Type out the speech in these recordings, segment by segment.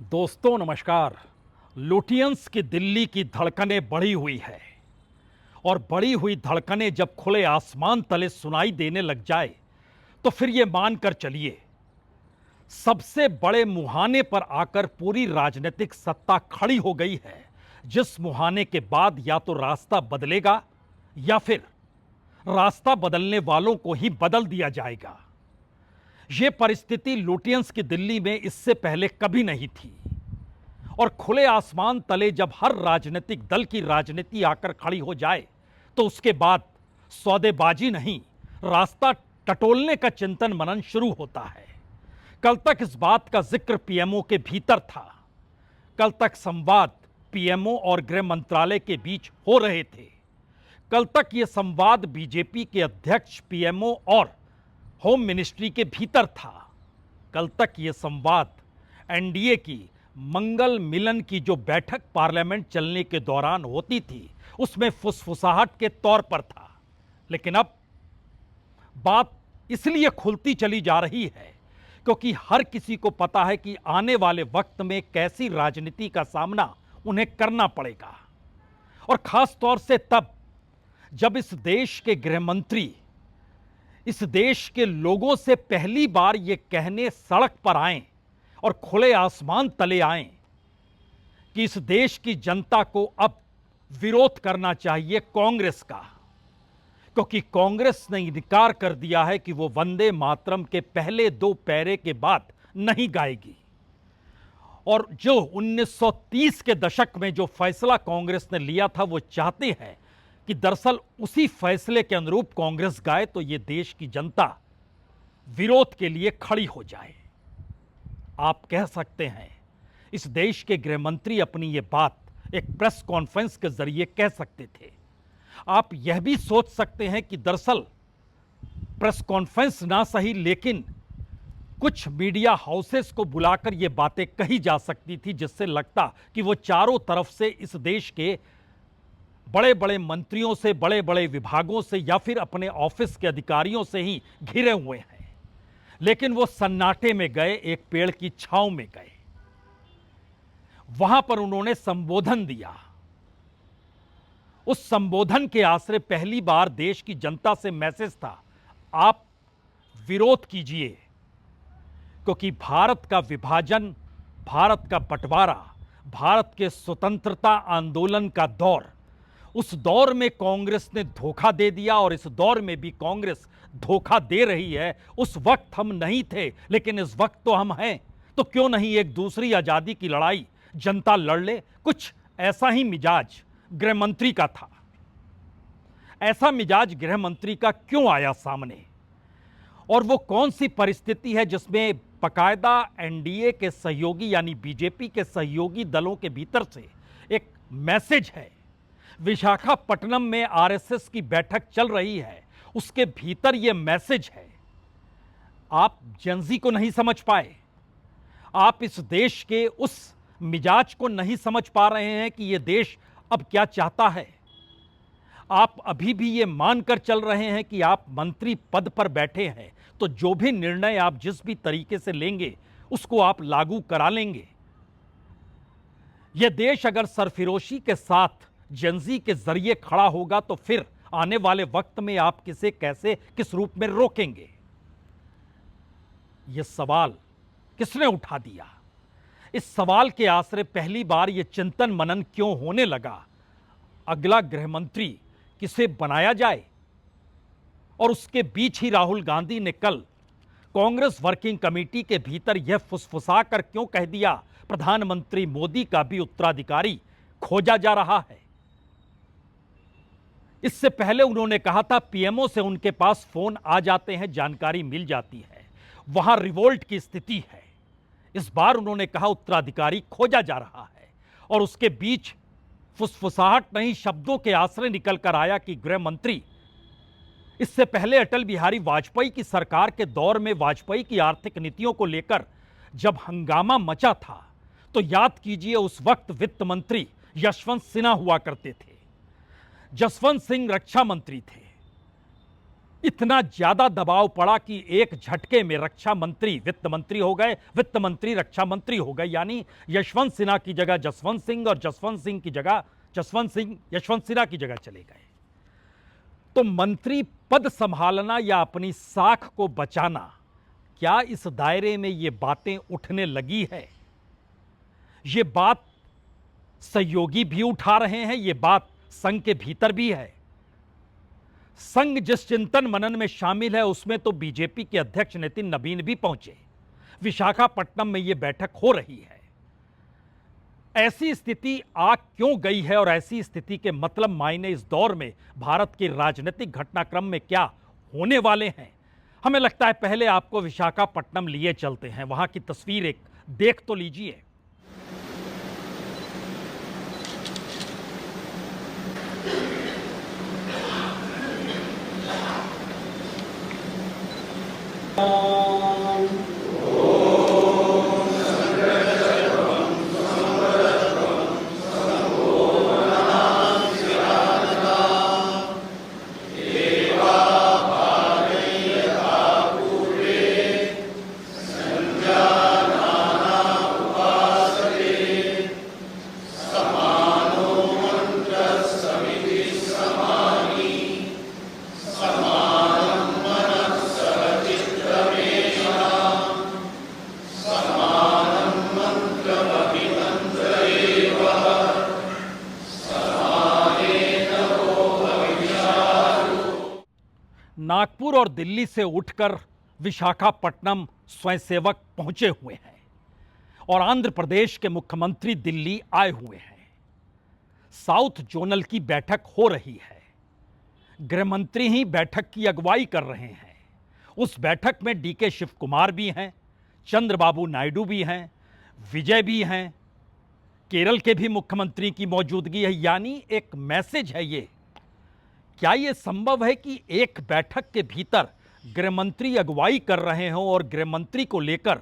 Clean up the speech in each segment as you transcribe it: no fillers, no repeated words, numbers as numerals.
दोस्तों नमस्कार। लुटियंस की दिल्ली की धड़कनें बढ़ी हुई है और बढ़ी हुई धड़कनें जब खुले आसमान तले सुनाई देने लग जाए तो फिर ये मानकर चलिए सबसे बड़े मुहाने पर आकर पूरी राजनीतिक सत्ता खड़ी हो गई है, जिस मुहाने के बाद या तो रास्ता बदलेगा या फिर रास्ता बदलने वालों को ही बदल दिया जाएगा। यह परिस्थिति लुटियंस की दिल्ली में इससे पहले कभी नहीं थी और खुले आसमान तले जब हर राजनीतिक दल की राजनीति आकर खड़ी हो जाए तो उसके बाद सौदेबाजी नहीं, रास्ता टटोलने का चिंतन मनन शुरू होता है। कल तक इस बात का जिक्र पीएमओ के भीतर था। कल तक संवाद पीएमओ और गृह मंत्रालय के बीच हो रहे थे। कल तक यह संवाद बीजेपी के अध्यक्ष पीएमओ और होम मिनिस्ट्री के भीतर था। कल तक यह संवाद एनडीए की मंगल मिलन की जो बैठक पार्लियामेंट चलने के दौरान होती थी उसमें फुसफुसाहट के तौर पर था। लेकिन अब बात इसलिए खुलती चली जा रही है क्योंकि हर किसी को पता है कि आने वाले वक्त में कैसी राजनीति का सामना उन्हें करना पड़ेगा, और खास तौर से तब जब इस देश के गृह मंत्री इस देश के लोगों से पहली बार ये कहने सड़क पर आए और खुले आसमान तले आए कि इस देश की जनता को अब विरोध करना चाहिए कांग्रेस का, क्योंकि कांग्रेस ने इनकार कर दिया है कि वो वंदे मातरम के पहले दो पैरे के बाद नहीं गाएगी। और जो 1930 के दशक में जो फैसला कांग्रेस ने लिया था वो चाहते हैं कि दरअसल उसी फैसले के अनुरूप कांग्रेस गाए तो ये देश की जनता विरोध के लिए खड़ी हो जाए। आप कह सकते हैं इस देश के गृह मंत्री अपनी ये बात एक प्रेस कॉन्फ्रेंस के जरिए कह सकते थे। आप यह भी सोच सकते हैं कि दरअसल प्रेस कॉन्फ्रेंस ना सही लेकिन कुछ मीडिया हाउसेस को बुलाकर ये बातें कही जा सकती थी जिससे लगता कि वो चारों तरफ से इस देश के बड़े बड़े मंत्रियों से, बड़े बड़े विभागों से या फिर अपने ऑफिस के अधिकारियों से ही घिरे हुए हैं। लेकिन वो सन्नाटे में गए, एक पेड़ की छांव में गए, वहां पर उन्होंने संबोधन दिया। उस संबोधन के आश्रय पहली बार देश की जनता से मैसेज था, आप विरोध कीजिए, क्योंकि भारत का विभाजन, भारत का बंटवारा, भारत के स्वतंत्रता आंदोलन का दौर, उस दौर में कांग्रेस ने धोखा दे दिया और इस दौर में भी कांग्रेस धोखा दे रही है। उस वक्त हम नहीं थे लेकिन इस वक्त तो हम हैं, तो क्यों नहीं एक दूसरी आजादी की लड़ाई जनता लड़ ले। कुछ ऐसा ही मिजाज गृह मंत्री का था। ऐसा मिजाज गृह मंत्री का क्यों आया सामने, और वो कौन सी परिस्थिति है जिसमें बाकायदा एनडीए के सहयोगी यानी बीजेपी के सहयोगी दलों के भीतर से एक मैसेज है। विशाखापट्टनम में आरएसएस की बैठक चल रही है, उसके भीतर यह मैसेज है। आप जेनजी को नहीं समझ पाए, आप इस देश के उस मिजाज को नहीं समझ पा रहे हैं कि यह देश अब क्या चाहता है। आप अभी भी ये मानकर चल रहे हैं कि आप मंत्री पद पर बैठे हैं तो जो भी निर्णय आप जिस भी तरीके से लेंगे उसको आप लागू करा लेंगे। यह देश अगर सरफिरोशी के साथ जेनजी के जरिए खड़ा होगा तो फिर आने वाले वक्त में आप किसे कैसे किस रूप में रोकेंगे। यह सवाल किसने उठा दिया? इस सवाल के आश्रय पहली बार यह चिंतन मनन क्यों होने लगा, अगला गृह मंत्री किसे बनाया जाए। और उसके बीच ही राहुल गांधी ने कल कांग्रेस वर्किंग कमेटी के भीतर यह फुसफुसा कर क्यों कह दिया प्रधानमंत्री मोदी का भी उत्तराधिकारी खोजा जा रहा है। इससे पहले उन्होंने कहा था पीएमओ से उनके पास फोन आ जाते हैं, जानकारी मिल जाती है, वहां रिवोल्ट की स्थिति है। इस बार उन्होंने कहा उत्तराधिकारी खोजा जा रहा है, और उसके बीच फुसफुसाहट नहीं शब्दों के आश्रय निकल कर आया कि गृह मंत्री इससे पहले अटल बिहारी वाजपेयी की सरकार के दौर में वाजपेयी की आर्थिक नीतियों को लेकर जब हंगामा मचा था तो याद कीजिए उस वक्त वित्त मंत्री यशवंत सिन्हा हुआ करते थे, जसवंत सिंह रक्षा मंत्री थे, इतना ज्यादा दबाव पड़ा कि एक झटके में रक्षा मंत्री वित्त मंत्री हो गए, वित्त मंत्री रक्षा मंत्री हो गए। यानी यशवंत सिन्हा की जगह जसवंत सिंह और जसवंत सिंह की जगह जसवंत सिंह यशवंत सिन्हा की जगह चले गए। तो मंत्री पद संभालना या अपनी साख को बचाना, क्या इस दायरे में ये बातें उठने लगी है? ये बात सहयोगी भी उठा रहे हैं, ये बात संघ के भीतर भी है। संघ जिस चिंतन मनन में शामिल है उसमें तो बीजेपी के अध्यक्ष नितिन नवीन भी पहुंचे। विशाखापट्टनम में यह बैठक हो रही है। ऐसी स्थिति आ क्यों गई है और ऐसी स्थिति के मतलब मायने इस दौर में भारत के राजनीतिक घटनाक्रम में क्या होने वाले हैं? हमें लगता है पहले आपको विशाखापट्टनम लिए चलते हैं, वहां की तस्वीर एक देख तो लीजिए। नागपुर और दिल्ली से उठकर विशाखापट्टनम स्वयंसेवक पहुंचे हुए हैं और आंध्र प्रदेश के मुख्यमंत्री दिल्ली आए हुए हैं। साउथ जोनल की बैठक हो रही है। गृहमंत्री ही बैठक की अगुवाई कर रहे हैं। उस बैठक में डीके शिव कुमार भी हैं, चंद्रबाबू नायडू भी हैं, विजय भी हैं, केरल के भी मुख्यमंत्री की मौजूदगी है। यानी एक मैसेज है ये। क्या यह संभव है कि एक बैठक के भीतर गृहमंत्री अगुवाई कर रहे हों और गृहमंत्री को लेकर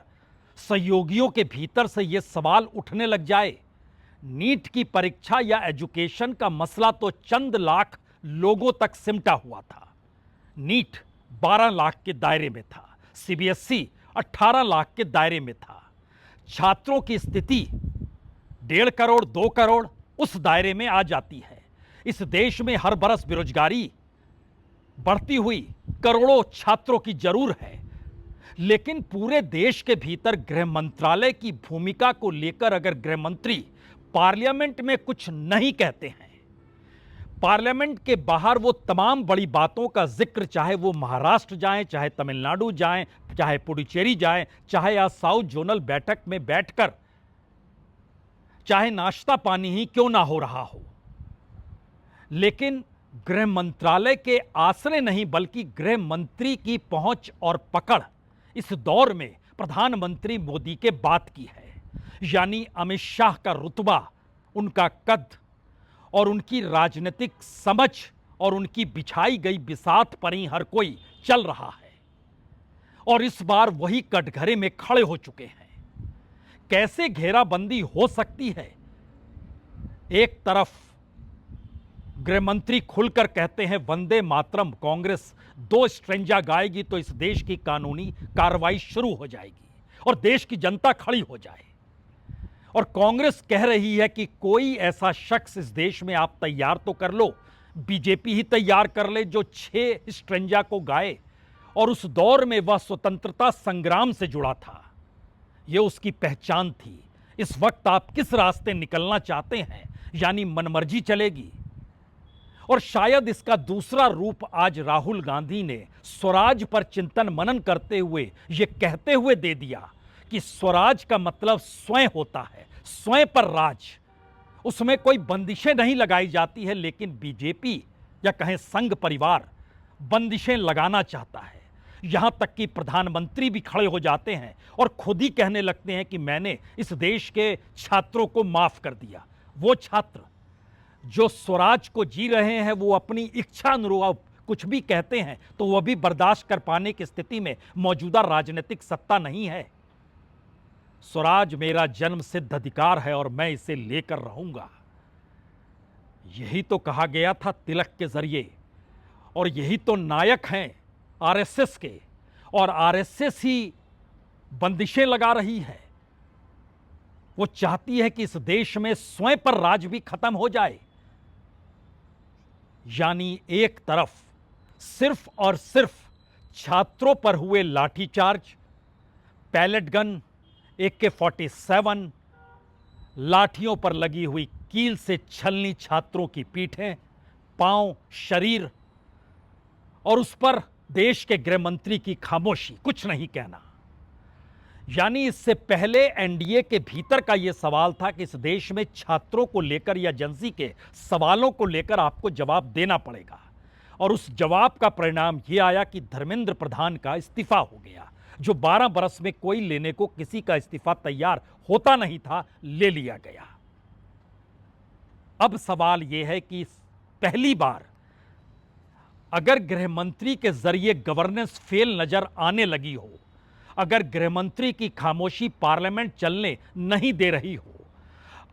सहयोगियों के भीतर से यह सवाल उठने लग जाए? नीट की परीक्षा या एजुकेशन का मसला तो चंद लाख लोगों तक सिमटा हुआ था। नीट 12 लाख के दायरे में था, सीबीएसई 18 लाख के दायरे में था। छात्रों की स्थिति 1.5 करोड़ 2 करोड़ उस दायरे में आ जाती है। इस देश में हर बरस बेरोजगारी बढ़ती हुई करोड़ों छात्रों की जरूर है, लेकिन पूरे देश के भीतर गृह मंत्रालय की भूमिका को लेकर अगर गृह मंत्री पार्लियामेंट में कुछ नहीं कहते हैं, पार्लियामेंट के बाहर वो तमाम बड़ी बातों का जिक्र, चाहे वो महाराष्ट्र जाएं, चाहे तमिलनाडु जाएं, चाहे पुडुचेरी जाएं, चाहे आज साउथ जोनल बैठक में बैठकर चाहे नाश्ता पानी ही क्यों ना हो रहा हो, लेकिन गृह मंत्रालय के आसरे नहीं बल्कि गृह मंत्री की पहुंच और पकड़ इस दौर में प्रधानमंत्री मोदी के बात की है। यानी अमित शाह का रुतबा, उनका कद और उनकी राजनीतिक समझ और उनकी बिछाई गई बिसात पर ही हर कोई चल रहा है और इस बार वही कटघरे में खड़े हो चुके हैं। कैसे घेराबंदी हो सकती है? एक तरफ गृहमंत्री खुलकर कहते हैं वंदे मातरम, कांग्रेस 2 स्ट्रेंजा गाएगी तो इस देश की कानूनी कार्रवाई शुरू हो जाएगी और देश की जनता खड़ी हो जाए। और कांग्रेस कह रही है कि कोई ऐसा शख्स इस देश में आप तैयार तो कर लो, बीजेपी ही तैयार कर ले जो 6 स्ट्रेंजा को गाए और उस दौर में वह स्वतंत्रता संग्राम से जुड़ा था। यह उसकी पहचान थी। इस वक्त आप किस रास्ते निकलना चाहते हैं? यानी मनमर्जी चलेगी। और शायद इसका दूसरा रूप आज राहुल गांधी ने स्वराज पर चिंतन मनन करते हुए यह कहते हुए दे दिया कि स्वराज का मतलब स्वयं होता है, स्वयं पर राज। उसमें कोई बंदिशें नहीं लगाई जाती है, लेकिन बीजेपी या कहें संघ परिवार बंदिशें लगाना चाहता है। यहां तक कि प्रधानमंत्री भी खड़े हो जाते हैं और खुद ही कहने लगते हैं कि मैंने इस देश के छात्रों को माफ कर दिया। वो छात्र जो स्वराज को जी रहे हैं वो अपनी इच्छा अनुरूप कुछ भी कहते हैं तो वह भी बर्दाश्त कर पाने की स्थिति में मौजूदा राजनीतिक सत्ता नहीं है। स्वराज मेरा जन्म सिद्ध अधिकार है और मैं इसे लेकर रहूंगा, यही तो कहा गया था तिलक के जरिए और यही तो नायक हैं आरएसएस के, और आरएसएस ही बंदिशें लगा रही है। वो चाहती है कि इस देश में स्वयं पर राज भी खत्म हो जाए। यानी एक तरफ सिर्फ और सिर्फ छात्रों पर हुए लाठीचार्ज, पैलेट गन, AK-47, लाठियों पर लगी हुई कील से छलनी छात्रों की पीठें, पांव, शरीर, और उस पर देश के गृह मंत्री की खामोशी, कुछ नहीं कहना। यानी इससे पहले एनडीए के भीतर का यह सवाल था कि इस देश में छात्रों को लेकर या जेंजी के सवालों को लेकर आपको जवाब देना पड़ेगा, और उस जवाब का परिणाम यह आया कि धर्मेंद्र प्रधान का इस्तीफा हो गया। जो 12 बरस में कोई लेने को किसी का इस्तीफा तैयार होता नहीं था, ले लिया गया। अब सवाल यह है कि पहली बार अगर गृह मंत्री के जरिए गवर्नेंस फेल नजर आने लगी हो, अगर गृह मंत्री की खामोशी पार्लियामेंट चलने नहीं दे रही हो,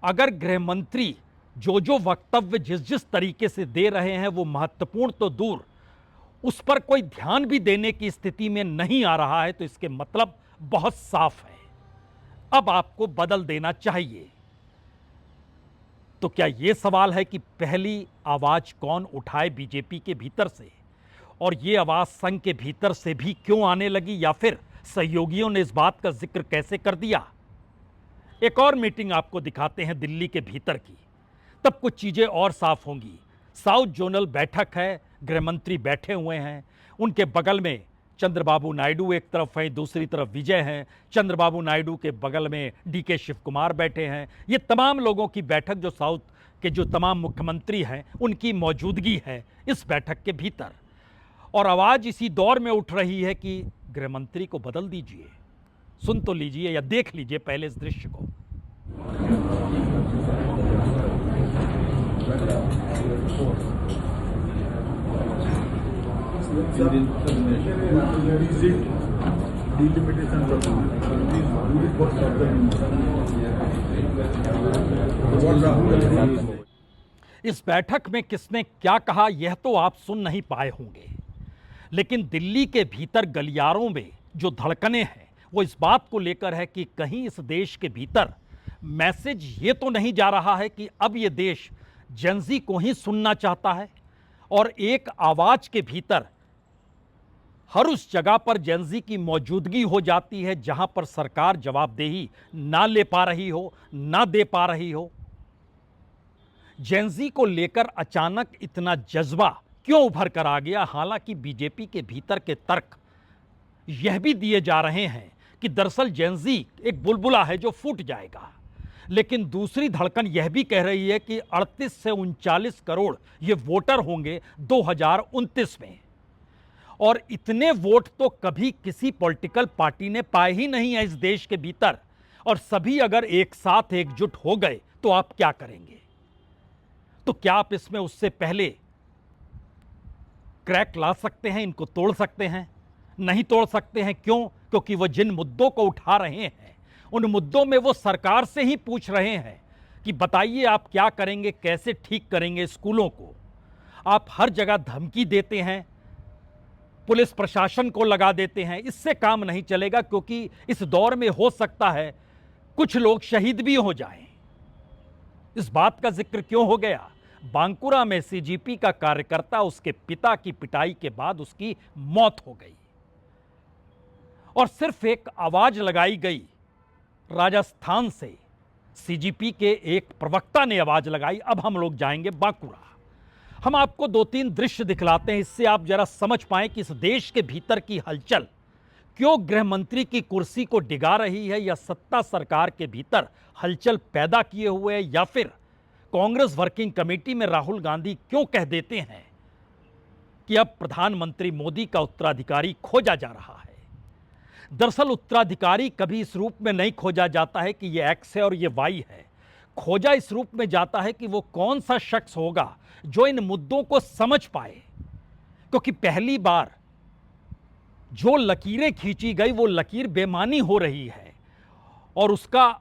अगर गृह मंत्री जो वक्तव्य जिस तरीके से दे रहे हैं वो महत्वपूर्ण तो दूर, उस पर कोई ध्यान भी देने की स्थिति में नहीं आ रहा है, तो इसके मतलब बहुत साफ है, अब आपको बदल देना चाहिए। तो क्या यह सवाल है कि पहली आवाज कौन उठाए बीजेपी के भीतर से, और यह आवाज संघ के भीतर से भी क्यों आने लगी, या फिर सहयोगियों ने इस बात का जिक्र कैसे कर दिया? एक और मीटिंग आपको दिखाते हैं दिल्ली के भीतर की, तब कुछ चीजें और साफ होंगी। साउथ जोनल बैठक है, गृह मंत्री बैठे हुए हैं, उनके बगल में चंद्रबाबू नायडू एक तरफ है, दूसरी तरफ विजय हैं, चंद्रबाबू नायडू के बगल में DK शिव कुमार बैठे हैं। ये तमाम लोगों की बैठक, जो साउथ के जो तमाम मुख्यमंत्री हैं उनकी मौजूदगी है इस बैठक के भीतर, और आवाज इसी दौर में उठ रही है कि गृह मंत्री को बदल दीजिए। सुन तो लीजिए या देख लीजिए पहले इस दृश्य को। इस बैठक में किसने क्या कहा यह तो आप सुन नहीं पाए होंगे, लेकिन दिल्ली के भीतर गलियारों में जो धड़कनें हैं वो इस बात को लेकर है कि कहीं इस देश के भीतर मैसेज ये तो नहीं जा रहा है कि अब ये देश जेंजी को ही सुनना चाहता है, और एक आवाज के भीतर हर उस जगह पर जेंजी की मौजूदगी हो जाती है जहां पर सरकार जवाबदेही ना ले पा रही हो, ना दे पा रही हो। जेंजी को लेकर अचानक इतना जज्बा क्यों उभर कर आ गया? हालांकि बीजेपी के भीतर के तर्क यह भी दिए जा रहे हैं कि दरअसल जेंजी एक बुलबुला है जो फूट जाएगा, लेकिन दूसरी धड़कन यह भी कह रही है कि 38 से 39 करोड़ ये वोटर होंगे 2029 में, और इतने वोट तो कभी किसी पॉलिटिकल पार्टी ने पाए ही नहीं है इस देश के भीतर, और सभी अगर एक साथ एकजुट हो गए तो आप क्या करेंगे? तो क्या आप इसमें उससे पहले क्रैक ला सकते हैं, इनको तोड़ सकते हैं? नहीं तोड़ सकते हैं। क्यों? क्योंकि वो जिन मुद्दों को उठा रहे हैं उन मुद्दों में वो सरकार से ही पूछ रहे हैं कि बताइए आप क्या करेंगे, कैसे ठीक करेंगे स्कूलों को। आप हर जगह धमकी देते हैं, पुलिस प्रशासन को लगा देते हैं, इससे काम नहीं चलेगा, क्योंकि इस दौर में हो सकता है कुछ लोग शहीद भी हो जाएं। इस बात का जिक्र क्यों हो गया? बांकुरा में CGP का कार्यकर्ता, उसके पिता की पिटाई के बाद उसकी मौत हो गई, और सिर्फ एक आवाज लगाई गई राजस्थान से, CGP के एक प्रवक्ता ने आवाज लगाई। अब हम लोग जाएंगे बांकुरा। हम आपको 2-3 दृश्य दिखलाते हैं, इससे आप जरा समझ पाएं कि इस देश के भीतर की हलचल क्यों गृह मंत्री की कुर्सी को डिगा रही है, या सत्ता सरकार के भीतर हलचल पैदा किए हुए है, या फिर कांग्रेस वर्किंग कमेटी में राहुल गांधी क्यों कह देते हैं कि अब प्रधानमंत्री मोदी का उत्तराधिकारी खोजा जा रहा है। दरअसल उत्तराधिकारी कभी इस रूप में नहीं खोजा जाता है कि यह X है और यह Y है। खोजा इस रूप में जाता है कि वो कौन सा शख्स होगा जो इन मुद्दों को समझ पाए, क्योंकि पहली बार जो लकीरें खींची गई वो लकीर बेमानी हो रही है, और उसका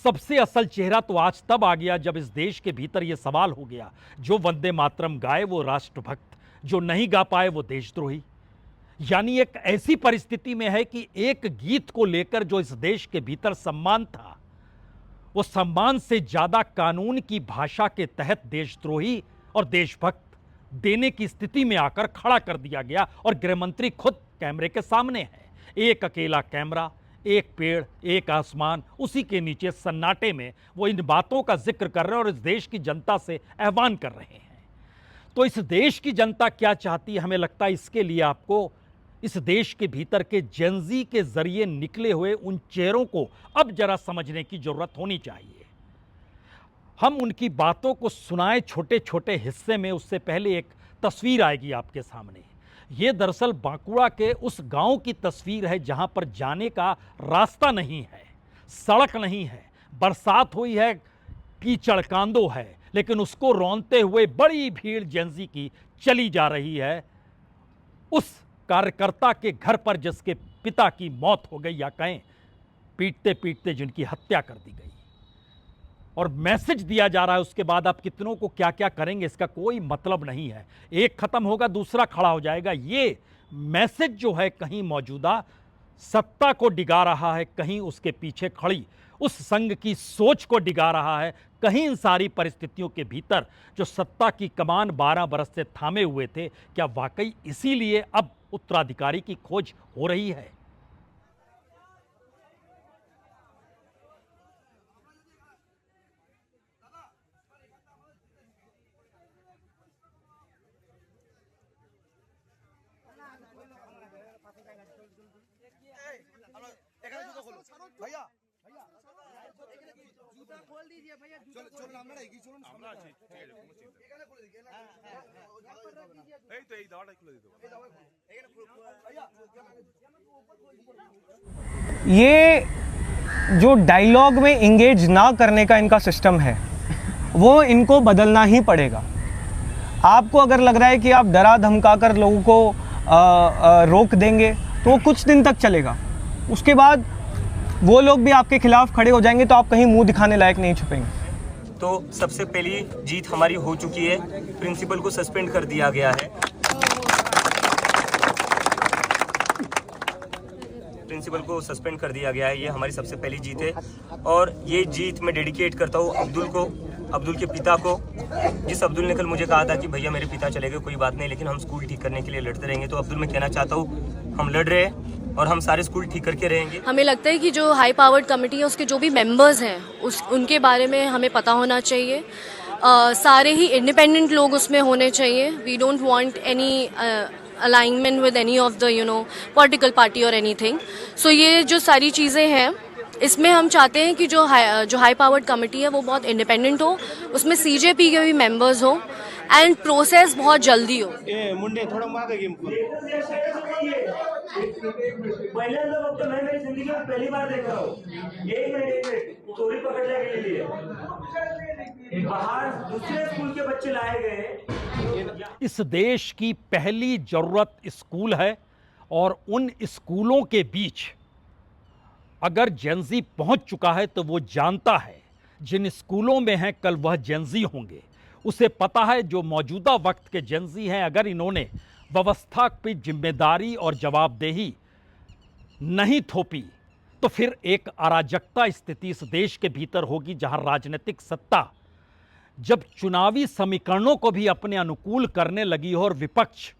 सबसे असल चेहरा तो आज तब आ गया जब इस देश के भीतर यह सवाल हो गया, जो वंदे मातरम गाए वो राष्ट्रभक्त, जो नहीं गा पाए वो देशद्रोही। यानी एक ऐसी परिस्थिति में है कि एक गीत को लेकर जो इस देश के भीतर सम्मान था, वो सम्मान से ज्यादा कानून की भाषा के तहत देशद्रोही और देशभक्त देने की स्थिति में आकर खड़ा कर दिया गया। और गृहमंत्री खुद कैमरे के सामने है। एक अकेला कैमरा, एक पेड़, एक आसमान, उसी के नीचे सन्नाटे में वो इन बातों का जिक्र कर रहे हैं और इस देश की जनता से आह्वान कर रहे हैं। तो इस देश की जनता क्या चाहती है, हमें लगता है इसके लिए आपको इस देश के भीतर के जेनजी के जरिए निकले हुए उन चेहरों को अब जरा समझने की जरूरत होनी चाहिए। हम उनकी बातों को सुनाएं छोटे छोटे हिस्से में, उससे पहले एक तस्वीर आएगी आपके सामने। ये दरअसल बांकुड़ा के उस गांव की तस्वीर है जहां पर जाने का रास्ता नहीं है, सड़क नहीं है, बरसात हुई है, कीचड़ कांदो है, लेकिन उसको रौंदते हुए बड़ी भीड़ जेनजी की चली जा रही है उस कार्यकर्ता के घर पर जिसके पिता की मौत हो गई, या कहें पीटते पीटते जिनकी हत्या कर दी गई। और मैसेज दिया जा रहा है उसके बाद आप कितनों को क्या क्या करेंगे इसका कोई मतलब नहीं है। एक खत्म होगा दूसरा खड़ा हो जाएगा। ये मैसेज जो है कहीं मौजूदा सत्ता को डिगा रहा है, कहीं उसके पीछे खड़ी उस संघ की सोच को डिगा रहा है, कहीं इन सारी परिस्थितियों के भीतर जो सत्ता की कमान 12 बरस से थामे हुए थे, क्या वाकई इसीलिए अब उत्तराधिकारी की खोज हो रही है? ये जो डायलॉग में इंगेज ना करने का इनका सिस्टम है वो इनको बदलना ही पड़ेगा। आपको अगर लग रहा है कि आप डरा धमका कर लोगों को रोक देंगे तो वो कुछ दिन तक चलेगा, उसके बाद वो लोग भी आपके खिलाफ खड़े हो जाएंगे तो आप कहीं मुंह दिखाने लायक नहीं छुपेंगे। तो सबसे पहली जीत हमारी हो चुकी है, प्रिंसिपल को सस्पेंड कर दिया गया है। प्रिंसिपल को सस्पेंड कर दिया गया है, ये हमारी सबसे पहली जीत है। और ये जीत मैं डेडिकेट करता हूँ अब्दुल को, अब्दुल के पिता को। जिस अब्दुल ने कल मुझे कहा था कि भैया मेरे पिता चले गए, कोई बात नहीं, लेकिन हम स्कूल ठीक करने के लिए लड़ते रहेंगे। तो अब्दुल, मैं कहना चाहता हूँ हम लड़ रहे हैं और हम सारे स्कूल ठीक करके रहेंगे। हमें लगता है कि जो हाई पावर्ड कमेटी है उसके जो भी मेंबर्स हैं उनके बारे में हमें पता होना चाहिए। सारे ही इंडिपेंडेंट लोग उसमें होने चाहिए। We don't want any alignment with any of the political party और एनीथिंग। सो ये जो सारी चीज़ें हैं इसमें हम चाहते हैं कि जो हाई पावर्ड कमेटी है वो बहुत इंडिपेंडेंट हो, उसमें सीजेपी के भी मेंबर्स हो एंड प्रोसेस बहुत जल्दी हो। पहिल्यांदा बघतो, मैं मेरी जिंदगी में पहली बार देख रहा हूँ। एक मिनट चोरी पकड़ने के लिए बाहर दूसरे स्कूल के बच्चे लाए गए। इस देश की पहली जरूरत स्कूल है और उन स्कूलों के बीच अगर जेनजी पहुंच चुका है तो वो जानता है जिन स्कूलों में है कल वह जेनजी होंगे। उसे पता है जो मौजूदा वक्त के जेनजी हैं, अगर इन्होंने व्यवस्था की जिम्मेदारी और जवाबदेही नहीं थोपी तो फिर एक अराजकता स्थिति इस देश के भीतर होगी, जहां राजनीतिक सत्ता जब चुनावी समीकरणों को भी अपने अनुकूल करने लगी हो और विपक्ष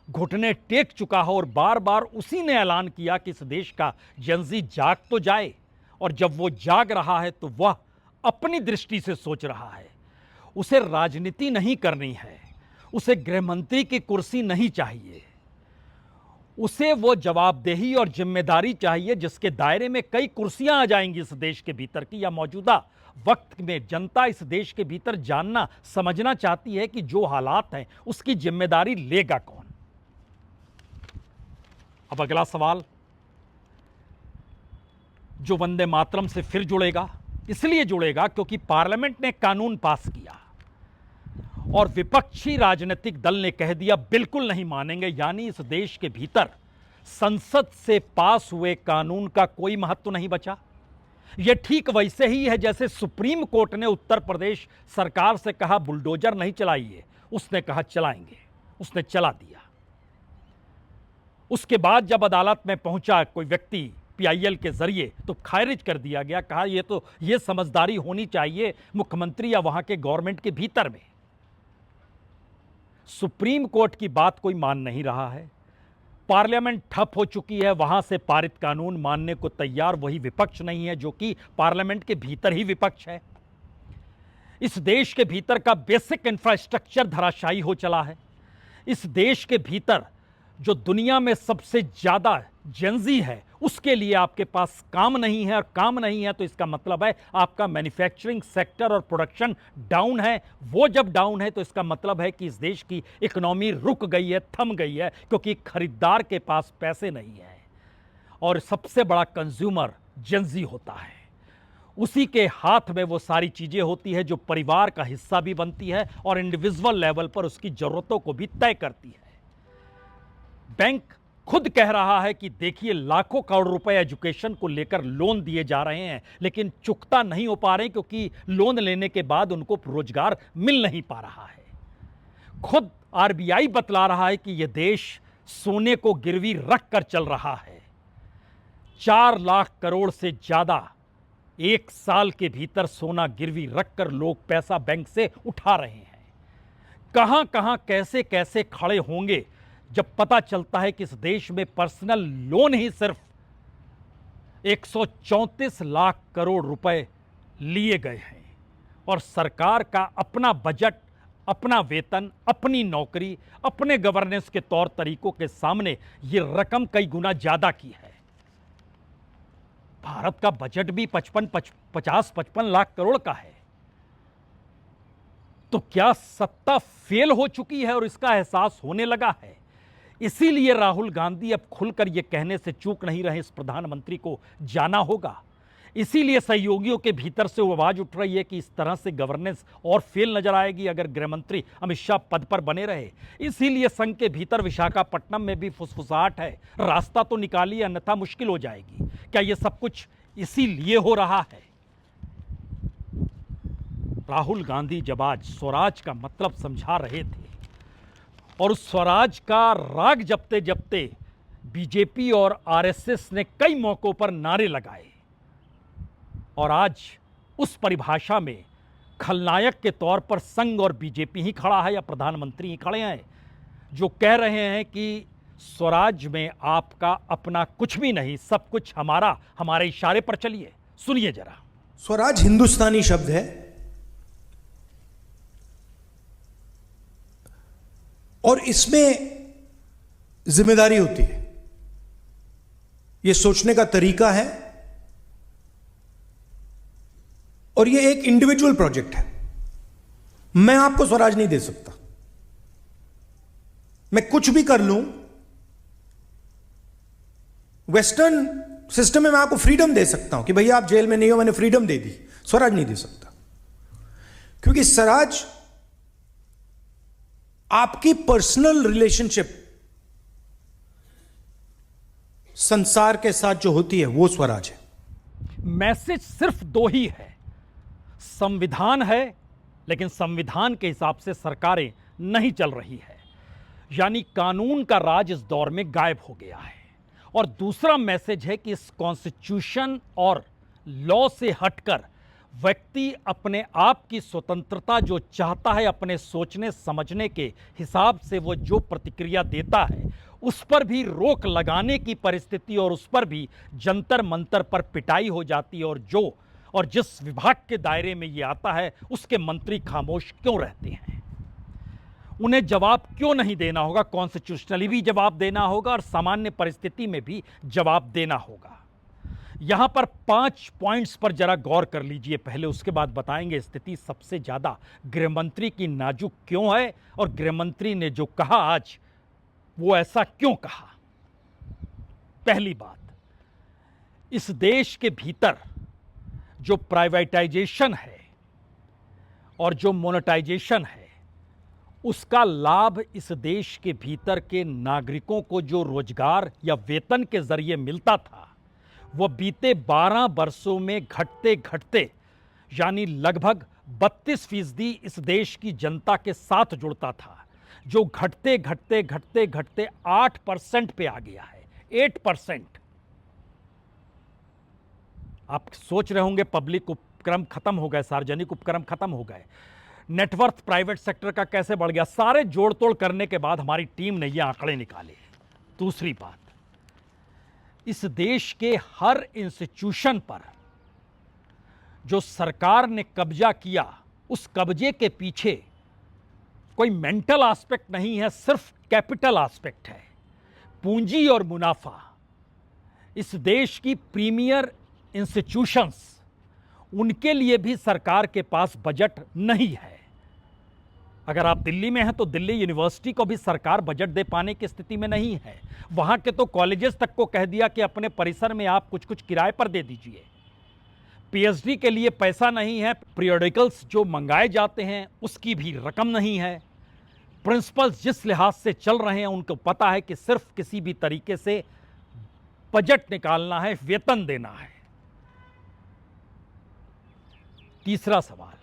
घुटने टेक चुका हो और बार बार उसी ने ऐलान किया कि इस देश का जेनजी जाग तो जाए, और जब वो जाग रहा है तो वह अपनी दृष्टि से सोच रहा है। उसे राजनीति नहीं करनी है, उसे गृहमंत्री की कुर्सी नहीं चाहिए, उसे वो जवाबदेही और जिम्मेदारी चाहिए जिसके दायरे में कई कुर्सियां आ जाएंगी इस देश के भीतर की। या मौजूदा वक्त में जनता इस देश के भीतर जानना समझना चाहती है कि जो हालात हैं उसकी जिम्मेदारी लेगा कौन। अब अगला सवाल जो वंदे मातरम से फिर जुड़ेगा, इसलिए जुड़ेगा क्योंकि पार्लियामेंट ने कानून पास किया और विपक्षी राजनीतिक दल ने कह दिया बिल्कुल नहीं मानेंगे, यानी इस देश के भीतर संसद से पास हुए कानून का कोई महत्व नहीं बचा। यह ठीक वैसे ही है जैसे सुप्रीम कोर्ट ने उत्तर प्रदेश सरकार से कहा बुलडोजर नहीं चलाइए, उसने कहा चलाएंगे, उसने चला दिया। उसके बाद जब अदालत में पहुंचा कोई व्यक्ति पीआईएल के जरिए तो खारिज कर दिया गया। कहा ये समझदारी होनी चाहिए मुख्यमंत्री या वहां के गवर्नमेंट के भीतर में। सुप्रीम कोर्ट की बात कोई मान नहीं रहा है, पार्लियामेंट ठप हो चुकी है, वहां से पारित कानून मानने को तैयार वही विपक्ष नहीं है जो कि पार्लियामेंट के भीतर ही विपक्ष है। इस देश के भीतर का बेसिक इंफ्रास्ट्रक्चर धराशायी हो चला है। इस देश के भीतर जो दुनिया में सबसे ज्यादा जेंजी है उसके लिए आपके पास काम नहीं है, और काम नहीं है तो इसका मतलब है आपका मैन्युफैक्चरिंग सेक्टर और प्रोडक्शन डाउन है। वो जब डाउन है तो इसका मतलब है कि इस देश की इकोनॉमी रुक गई है, थम गई है, क्योंकि खरीदार के पास पैसे नहीं है और सबसे बड़ा कंज्यूमर जेंजी होता है। उसी के हाथ में वो सारी चीजें होती है जो परिवार का हिस्सा भी बनती है और इंडिविजुअल लेवल पर उसकी जरूरतों को भी तय करती है। बैंक खुद कह रहा है कि देखिए लाखों करोड़ रुपए एजुकेशन को लेकर लोन दिए जा रहे हैं, लेकिन चुकता नहीं हो पा रहे क्योंकि लोन लेने के बाद उनको रोजगार मिल नहीं पा रहा है। खुद आरबीआई बतला रहा है कि यह देश सोने को गिरवी रख कर चल रहा है। 4 लाख करोड़ से ज्यादा एक साल के भीतर सोना गिरवी रखकर लोग पैसा बैंक से उठा रहे हैं। कहां कहां कैसे कैसे खड़े होंगे जब पता चलता है कि इस देश में पर्सनल लोन ही सिर्फ 134 लाख करोड़ रुपए लिए गए हैं और सरकार का अपना बजट, अपना वेतन, अपनी नौकरी, अपने गवर्नेंस के तौर तरीकों के सामने ये रकम कई गुना ज्यादा की है। भारत का बजट भी 50-55 लाख करोड़ का है। तो क्या सत्ता फेल हो चुकी है और इसका एहसास होने लगा है? इसीलिए राहुल गांधी अब खुलकर यह कहने से चूक नहीं रहे इस प्रधानमंत्री को जाना होगा। इसीलिए सहयोगियों के भीतर से वो आवाज उठ रही है कि इस तरह से गवर्नेंस और फेल नजर आएगी अगर गृहमंत्री अमित शाह पद पर बने रहे। इसीलिए संघ के भीतर विशाखापट्टनम में भी फुसफुसाहट है, रास्ता तो निकालिए अन्यथा मुश्किल हो जाएगी। क्या यह सब कुछ इसीलिए हो रहा है? राहुल गांधी जब आज स्वराज का मतलब समझा रहे थे और उस स्वराज का राग जपते जपते बीजेपी और आरएसएस ने कई मौकों पर नारे लगाए और आज उस परिभाषा में खलनायक के तौर पर संघ और बीजेपी ही खड़ा है या प्रधानमंत्री ही खड़े हैं, जो कह रहे हैं कि स्वराज में आपका अपना कुछ भी नहीं, सब कुछ हमारा, हमारे इशारे पर चलिए। सुनिए जरा। स्वराज हिंदुस्तानी शब्द है और इसमें जिम्मेदारी होती है, यह सोचने का तरीका है और यह एक इंडिविजुअल प्रोजेक्ट है। मैं आपको स्वराज नहीं दे सकता। मैं कुछ भी कर लूं, वेस्टर्न सिस्टम में मैं आपको फ्रीडम दे सकता हूं कि भैया आप जेल में नहीं हो, मैंने फ्रीडम दे दी। स्वराज नहीं दे सकता, क्योंकि स्वराज आपकी पर्सनल रिलेशनशिप संसार के साथ जो होती है वो स्वराज है। मैसेज सिर्फ 2 ही है। संविधान है, लेकिन संविधान के हिसाब से सरकारें नहीं चल रही है, यानी कानून का राज इस दौर में गायब हो गया है। और दूसरा मैसेज है कि इस कॉन्स्टिट्यूशन और लॉ से हटकर व्यक्ति अपने आप की स्वतंत्रता जो चाहता है, अपने सोचने समझने के हिसाब से वो जो प्रतिक्रिया देता है, उस पर भी रोक लगाने की परिस्थिति और उस पर भी जंतर मंतर पर पिटाई हो जाती है। और जिस विभाग के दायरे में ये आता है उसके मंत्री खामोश क्यों रहते हैं? उन्हें जवाब क्यों नहीं देना होगा? कॉन्स्टिट्यूशनली भी जवाब देना होगा और सामान्य परिस्थिति में भी जवाब देना होगा। यहां पर 5 पॉइंट्स पर जरा गौर कर लीजिए पहले, उसके बाद बताएंगे स्थिति सबसे ज्यादा गृहमंत्री की नाजुक क्यों है और गृहमंत्री ने जो कहा आज वो ऐसा क्यों कहा। पहली बात, इस देश के भीतर जो प्राइवेटाइजेशन है और जो मोनेटाइजेशन है, उसका लाभ इस देश के भीतर के नागरिकों को जो रोजगार या वेतन के जरिए मिलता था, वह बीते 12 वर्षों में घटते घटते यानी लगभग 32% इस देश की जनता के साथ जुड़ता था। जो घटते घटते घटते घटते 8% पे आ गया है। 8%। आप सोच रहे होंगे पब्लिक उपक्रम खत्म हो गए, सार्वजनिक उपक्रम खत्म हो गए, नेटवर्थ प्राइवेट सेक्टर का कैसे बढ़ गया। सारे जोड़ तोड़ करने के बाद हमारी टीम ने ये आंकड़े निकाले। दूसरी बात, इस देश के हर इंस्टीट्यूशन पर जो सरकार ने कब्जा किया, उस कब्जे के पीछे कोई मेंटल एस्पेक्ट नहीं है, सिर्फ कैपिटल एस्पेक्ट है, पूंजी और मुनाफा। इस देश की प्रीमियर इंस्टीट्यूशंस, उनके लिए भी सरकार के पास बजट नहीं है। अगर आप दिल्ली में हैं तो दिल्ली यूनिवर्सिटी को भी सरकार बजट दे पाने की स्थिति में नहीं है। वहां के तो कॉलेजेस तक को कह दिया कि अपने परिसर में आप कुछ कुछ किराए पर दे दीजिए। पीएचडी के लिए पैसा नहीं है, पीरियोडिकल्स जो मंगाए जाते हैं उसकी भी रकम नहीं है। प्रिंसिपल्स जिस लिहाज से चल रहे हैं उनको पता है कि सिर्फ किसी भी तरीके से बजट निकालना है, वेतन देना है। तीसरा सवाल,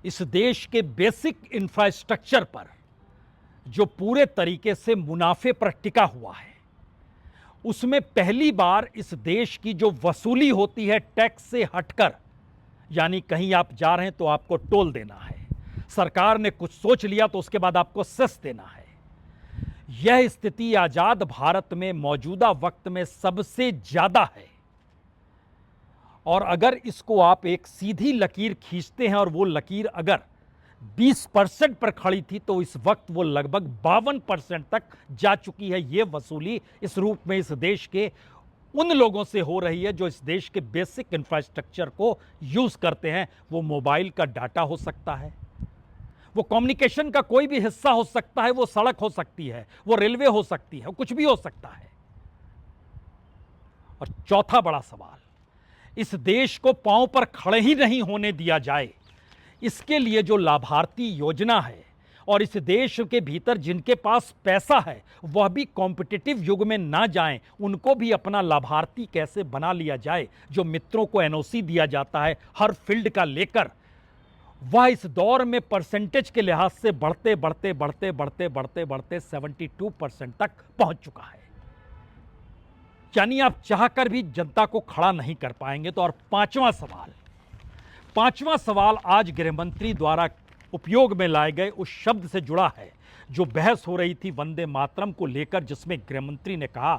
इस देश के बेसिक इंफ्रास्ट्रक्चर पर जो पूरे तरीके से मुनाफे पर टिका हुआ है, उसमें पहली बार इस देश की जो वसूली होती है टैक्स से हटकर, यानी कहीं आप जा रहे हैं तो आपको टोल देना है, सरकार ने कुछ सोच लिया तो उसके बाद आपको सेस देना है। यह स्थिति आजाद भारत में मौजूदा वक्त में सबसे ज्यादा है। और अगर इसको आप एक सीधी लकीर खींचते हैं और वो लकीर अगर 20% पर खड़ी थी तो इस वक्त वो लगभग 52% तक जा चुकी है। ये वसूली इस रूप में इस देश के उन लोगों से हो रही है जो इस देश के बेसिक इंफ्रास्ट्रक्चर को यूज करते हैं। वो मोबाइल का डाटा हो सकता है, वो कम्युनिकेशन का कोई भी हिस्सा हो सकता है, वो सड़क हो सकती है, वो रेलवे हो सकती है, कुछ भी हो सकता है। और चौथा बड़ा सवाल, इस देश को पांव पर खड़े ही नहीं होने दिया जाए, इसके लिए जो लाभार्थी योजना है और इस देश के भीतर जिनके पास पैसा है वह भी कॉम्पिटिटिव युग में ना जाएं, उनको भी अपना लाभार्थी कैसे बना लिया जाए। जो मित्रों को एनओसी दिया जाता है हर फील्ड का लेकर, वह इस दौर में परसेंटेज के लिहाज से बढ़ते बढ़ते बढ़ते बढ़ते बढ़ते बढ़ते 72% तक पहुंच चुका है। यानी आप चाहकर भी जनता को खड़ा नहीं कर पाएंगे। तो और पांचवा सवाल आज गृहमंत्री द्वारा उपयोग में लाए गए उस शब्द से जुड़ा है जो बहस हो रही थी वंदे मातरम को लेकर, जिसमें गृहमंत्री ने कहा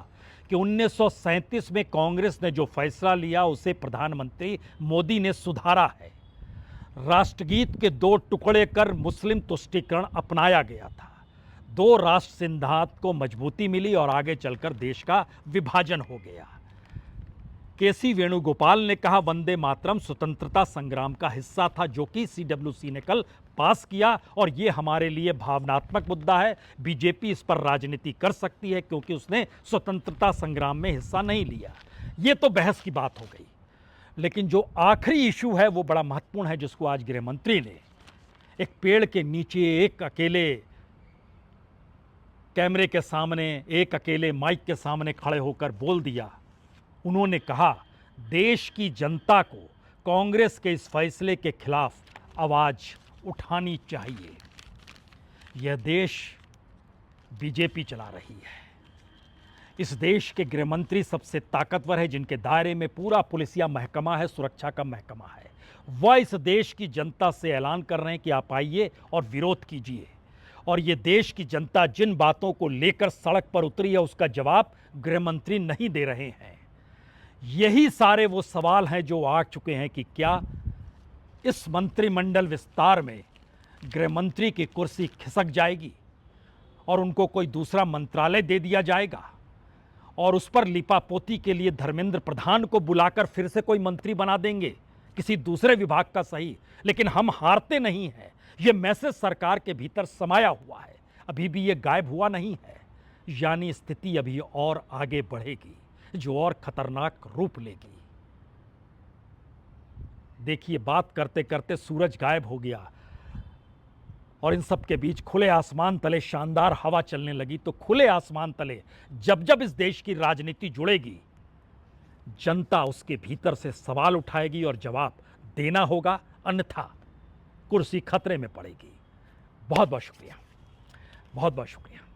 कि 1937 में कांग्रेस ने जो फैसला लिया उसे प्रधानमंत्री मोदी ने सुधारा है। राष्ट्रगीत के 2 टुकड़े कर मुस्लिम तुष्टीकरण अपनाया गया था, 2 राष्ट्र सिद्धांत को मजबूती मिली और आगे चलकर देश का विभाजन हो गया। केसी वेणुगोपाल ने कहा वंदे मातरम स्वतंत्रता संग्राम का हिस्सा था जो कि सीडब्ल्यूसी ने कल पास किया और ये हमारे लिए भावनात्मक मुद्दा है। बीजेपी इस पर राजनीति कर सकती है क्योंकि उसने स्वतंत्रता संग्राम में हिस्सा नहीं लिया। ये तो बहस की बात हो गई, लेकिन जो आखिरी इशू है वो बड़ा महत्वपूर्ण है जिसको आज गृहमंत्री ने एक पेड़ के नीचे एक अकेले कैमरे के सामने, एक अकेले माइक के सामने खड़े होकर बोल दिया। उन्होंने कहा देश की जनता को कांग्रेस के इस फैसले के खिलाफ आवाज उठानी चाहिए। यह देश बीजेपी चला रही है। इस देश के गृहमंत्री सबसे ताकतवर है, जिनके दायरे में पूरा पुलिसिया महकमा है, सुरक्षा का महकमा है। वह इस देश की जनता से ऐलान कर रहे हैं कि आप आइए और विरोध कीजिए। और ये देश की जनता जिन बातों को लेकर सड़क पर उतरी है उसका जवाब गृहमंत्री नहीं दे रहे हैं। यही सारे वो सवाल हैं जो आ चुके हैं कि क्या इस मंत्रिमंडल विस्तार में गृहमंत्री की कुर्सी खिसक जाएगी और उनको कोई दूसरा मंत्रालय दे दिया जाएगा और उस पर लिपापोती के लिए धर्मेंद्र प्रधान को बुलाकर फिर से कोई मंत्री बना देंगे, किसी दूसरे विभाग का सही। लेकिन हम हारते नहीं हैं। ये मैसेज सरकार के भीतर समाया हुआ है, अभी भी ये गायब हुआ नहीं है। यानी स्थिति अभी और आगे बढ़ेगी जो और खतरनाक रूप लेगी। देखिए, बात करते करते सूरज गायब हो गया और इन सब के बीच खुले आसमान तले शानदार हवा चलने लगी। तो खुले आसमान तले जब जब इस देश की राजनीति जुड़ेगी, जनता उसके भीतर से सवाल उठाएगी और जवाब देना होगा, अन्यथा कुर्सी खतरे में पड़ेगी। बहुत बहुत शुक्रिया। बहुत बहुत शुक्रिया।